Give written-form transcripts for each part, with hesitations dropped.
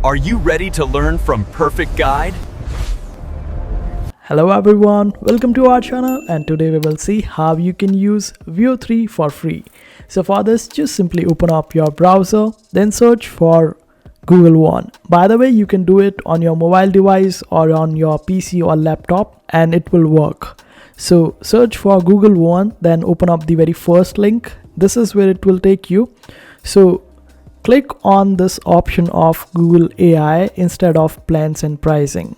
Are you ready to learn from Perfect Guide? Hello everyone, welcome to our channel, and today we will see how you can use Veo 3 for free. So for this, just simply open up your browser, then search for Google One. By the way, you can do it on your mobile device or on your PC or laptop and it will work. So search for Google One, then open up the very first link. This is where it will take you. So click on this option of Google AI instead of plans and pricing.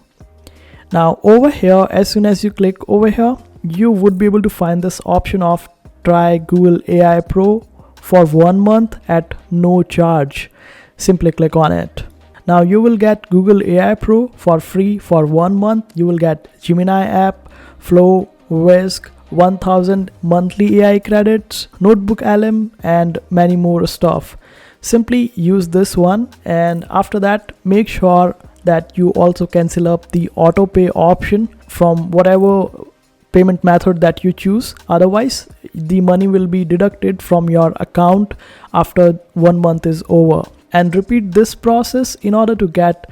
Now over here, as soon as you click over here, you would be able to find this option of try Google AI Pro for 1 month at no charge. Simply click on it. Now you will get Google AI Pro for free for 1 month. You will get Gemini app, Flow, Whisk, 1000 monthly AI credits, Notebook LM, and many more stuff. Simply use this one, and after that make sure that you also cancel up the auto pay option from whatever payment method that you choose. Otherwise the money will be deducted from your account after 1 month is over, and repeat this process in order to get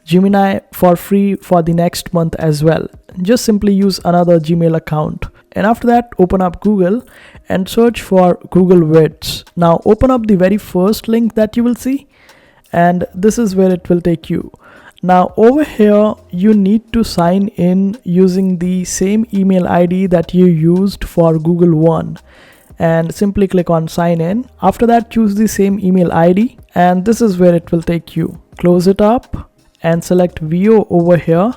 Gemini for free for the next month as well. Just simply use another Gmail account, and after that open up Google and search for Google Vids. Now open up the very first link that you will see, and this is where it will take you. Now over here you need to sign in using the same email ID that you used for Google One, and simply click on sign in. After that choose the same email ID, and this is where it will take you. Close it up and select Veo over here,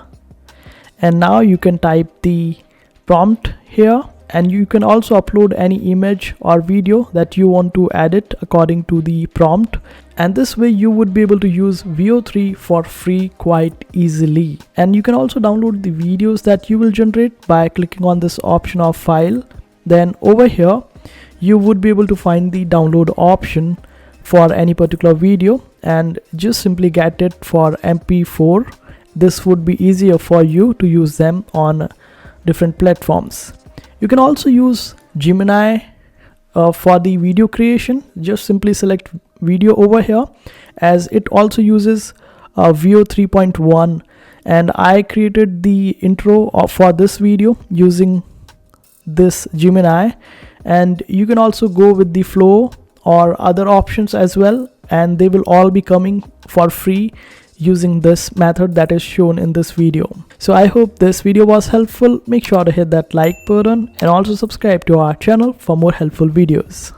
and now you can type the prompt here, and you can also upload any image or video that you want to edit according to the prompt, and this way you would be able to use Veo 3 for free quite easily. And you can also download the videos that you will generate by clicking on this option of file. Then over here you would be able to find the download option for any particular video, and just simply get it for MP4. This would be easier for you to use them on different platforms. You can also use Gemini for the video creation. Just simply select video over here, as it also uses Veo 3.1, and I created the intro for this video using this Gemini, and you can also go with the Flow or other options as well, and they will all be coming for free using this method that is shown in this video. So I hope this video was helpful. Make sure to hit that like button and also subscribe to our channel for more helpful videos.